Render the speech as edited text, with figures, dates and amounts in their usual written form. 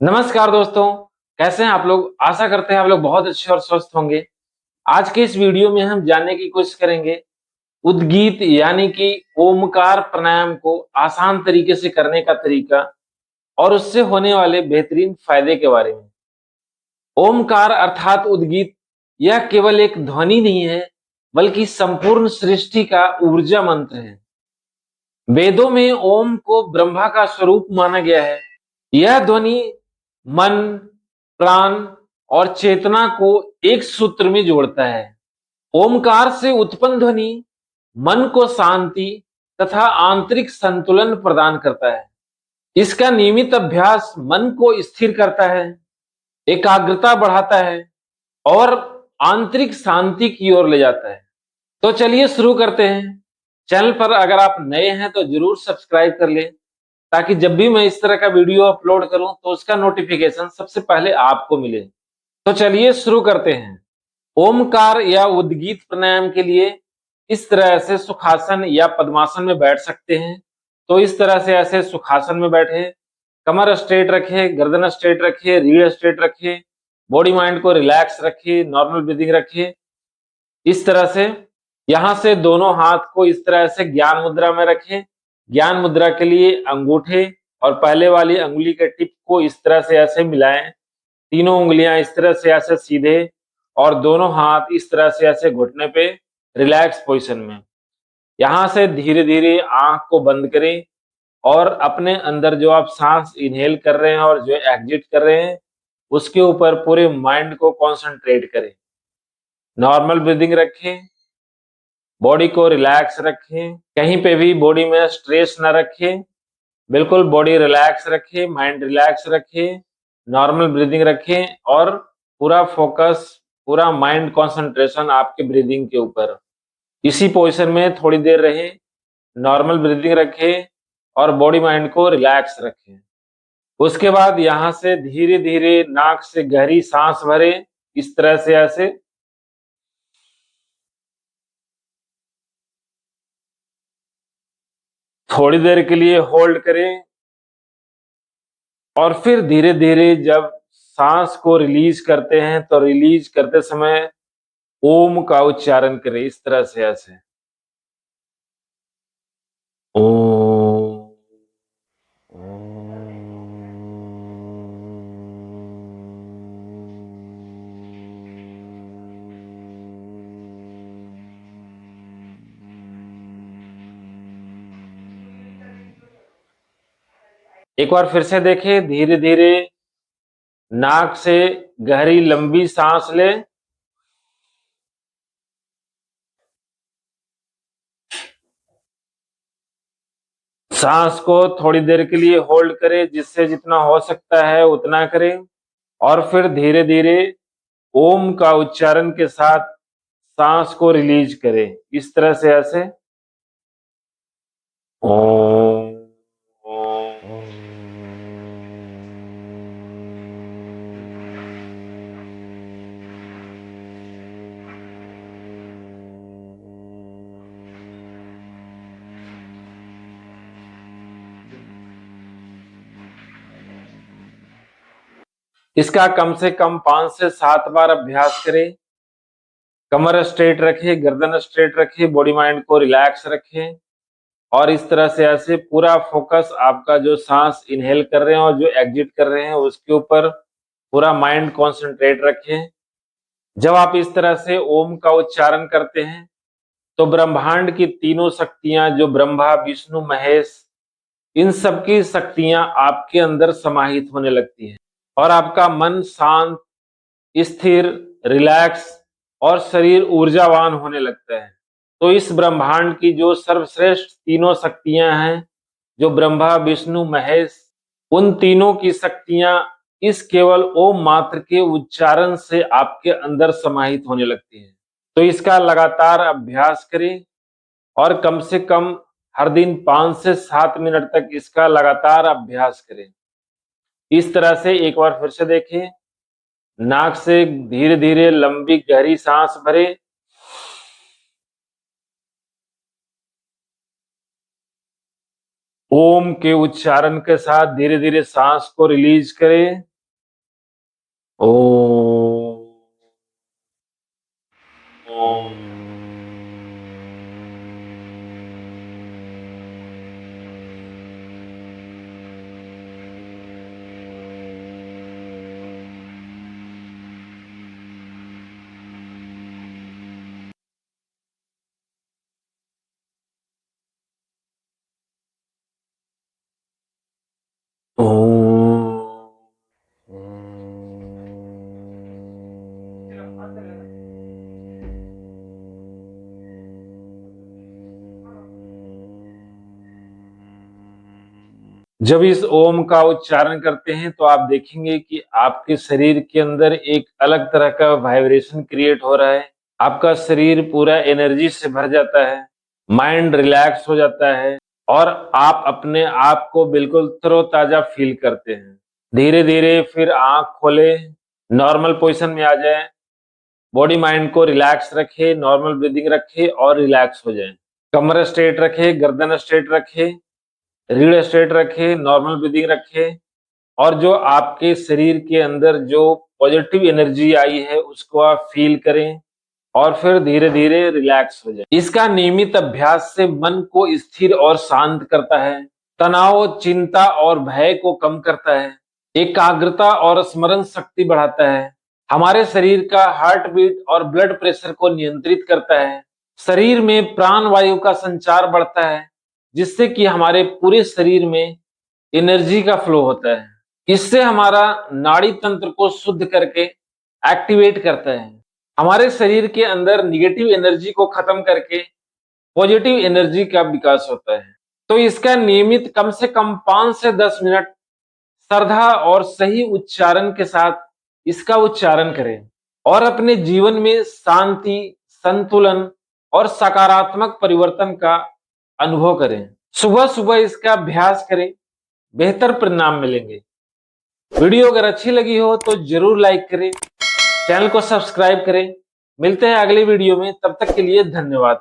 नमस्कार दोस्तों, कैसे हैं आप लोग। आशा करते हैं आप लोग बहुत अच्छे और स्वस्थ होंगे। आज के इस वीडियो में हम जानने की कोशिश करेंगे उद्गीत यानी कि ओमकार प्राणायाम को आसान तरीके से करने का तरीका और उससे होने वाले बेहतरीन फायदे के बारे में। ओमकार अर्थात उद्गीत यह केवल एक ध्वनि नहीं है, बल्कि संपूर्ण सृष्टि का ऊर्जा मंत्र है। वेदों में ओम को ब्रह्मा का स्वरूप माना गया है। यह ध्वनि मन, प्राण और चेतना को एक सूत्र में जोड़ता है। ओमकार से उत्पन्न ध्वनि मन को शांति तथा आंतरिक संतुलन प्रदान करता है। इसका नियमित अभ्यास मन को स्थिर करता है, एकाग्रता बढ़ाता है और आंतरिक शांति की ओर ले जाता है। तो चलिए शुरू करते हैं। चैनल पर अगर आप नए हैं तो जरूर सब्सक्राइब कर लें, ताकि जब भी मैं इस तरह का वीडियो अपलोड करूं तो उसका नोटिफिकेशन सबसे पहले आपको मिले। तो चलिए शुरू करते हैं। ओमकार या उद्गीत प्राणायाम के लिए इस तरह से सुखासन या पद्मासन में बैठ सकते हैं। तो इस तरह से ऐसे सुखासन में बैठे, कमर स्ट्रेट रखे, गर्दन स्ट्रेट रखिए, रीढ़ स्ट्रेट रखिए, बॉडी माइंड को रिलैक्स रखिए, नॉर्मल ब्रीदिंग रखिए। इस तरह से यहां से दोनों हाथ को इस तरह से ज्ञान मुद्रा में रखें। ज्ञान मुद्रा के लिए अंगूठे और पहले वाली अंगुली के टिप को इस तरह से ऐसे मिलाएं। तीनों उंगलियां इस तरह से ऐसे सीधे और दोनों हाथ इस तरह से ऐसे घुटने पे रिलैक्स पोजीशन में। यहां से धीरे धीरे आंख को बंद करें और अपने अंदर जो आप सांस इनहेल कर रहे हैं और जो एग्जिट कर रहे हैं उसके ऊपर पूरे माइंड को कंसंट्रेट करें। नॉर्मल ब्रीदिंग रखें, बॉडी को रिलैक्स रखें, कहीं पे भी बॉडी में स्ट्रेस ना रखें, बिल्कुल बॉडी रिलैक्स रखें, माइंड रिलैक्स रखें, नॉर्मल ब्रीदिंग रखें और पूरा फोकस, पूरा माइंड कंसंट्रेशन आपके ब्रीदिंग के ऊपर। इसी पोजीशन में थोड़ी देर रहे, नॉर्मल ब्रीदिंग रखें और बॉडी माइंड को रिलैक्स रखें। उसके बाद यहां से धीरे धीरे नाक से गहरी सांस भरे, इस तरह से ऐसे थोड़ी देर के लिए होल्ड करें और फिर धीरे धीरे जब सांस को रिलीज करते हैं तो रिलीज करते समय ओम का उच्चारण करें, इस तरह से ऐसे ओम। एक बार फिर से देखें, धीरे धीरे नाक से गहरी लंबी सांस लें, सांस को थोड़ी देर के लिए होल्ड करें, जिससे जितना हो सकता है उतना करें और फिर धीरे धीरे ओम का उच्चारण के साथ सांस को रिलीज करें, इस तरह से ऐसे ओम ओम। इसका कम से कम 5 से 7 बार अभ्यास करें। कमर स्ट्रेट रखें, गर्दन स्ट्रेट रखें, बॉडी माइंड को रिलैक्स रखें और इस तरह से ऐसे पूरा फोकस आपका जो सांस इनहेल कर रहे हैं और जो एग्जिट कर रहे हैं उसके ऊपर पूरा माइंड कॉन्सेंट्रेट रखें। जब आप इस तरह से ओम का उच्चारण करते हैं तो ब्रह्मांड की तीनों शक्तियां, जो ब्रह्मा विष्णु महेश, इन सबकी शक्तियां आपके अंदर समाहित होने लगती हैं और आपका मन शांत, स्थिर, रिलैक्स और शरीर ऊर्जावान होने लगता है। तो इस ब्रह्मांड की जो सर्वश्रेष्ठ तीनों शक्तियां हैं, जो ब्रह्मा विष्णु महेश, उन तीनों की शक्तियां इस केवल ओम मात्र के उच्चारण से आपके अंदर समाहित होने लगती हैं। तो इसका लगातार अभ्यास करें और कम से कम हर दिन 5 से 7 मिनट तक इसका लगातार अभ्यास करें। इस तरह से एक बार फिर से देखें, नाक से धीरे धीरे लंबी गहरी सांस भरें, ओम के उच्चारण के साथ धीरे धीरे सांस को रिलीज करें। ओम ओम। जब इस ओम का उच्चारण करते हैं तो आप देखेंगे कि आपके शरीर के अंदर एक अलग तरह का वाइब्रेशन क्रिएट हो रहा है। आपका शरीर पूरा एनर्जी से भर जाता है, माइंड रिलैक्स हो जाता है और आप अपने आप को बिल्कुल तरोताजा फील करते हैं। धीरे धीरे फिर आंख खोले, नॉर्मल पोजीशन में आ जाए, बॉडी माइंड को रिलैक्स रखे, नॉर्मल ब्रीदिंग रखे और रिलैक्स हो जाए। कमर स्ट्रेट रखे, गर्दन स्ट्रेट रखे, रीढ़ स्ट्रेट रखे, नॉर्मल ब्रीदिंग रखे और जो आपके शरीर के अंदर जो पॉजिटिव एनर्जी आई है उसको आप फील करें और फिर धीरे धीरे रिलैक्स हो जाए। इसका नियमित अभ्यास से मन को स्थिर और शांत करता है, तनाव, चिंता और भय को कम करता है, एकाग्रता और स्मरण शक्ति बढ़ाता है, हमारे शरीर का हार्ट बीट और ब्लड प्रेशर को नियंत्रित करता है, शरीर में प्राण वायु का संचार बढ़ता है जिससे कि हमारे पूरे शरीर में एनर्जी का फ्लो होता है। इससे हमारा नाड़ी तंत्र को शुद्ध करके एक्टिवेट करता है, हमारे शरीर के अंदर निगेटिव एनर्जी को खत्म करके पॉजिटिव एनर्जी का विकास होता है। तो इसका नियमित कम से कम 5 से 10 मिनट श्रद्धा और सही उच्चारण के साथ इसका उच्चारण करें और अपने जीवन में शांति, संतुलन और सकारात्मक परिवर्तन का अनुभव करें। सुबह सुबह इसका अभ्यास करें, बेहतर परिणाम मिलेंगे। वीडियो अगर अच्छी लगी हो तो जरूर लाइक करें, चैनल को सब्सक्राइब करें। मिलते हैं अगली वीडियो में, तब तक के लिए धन्यवाद।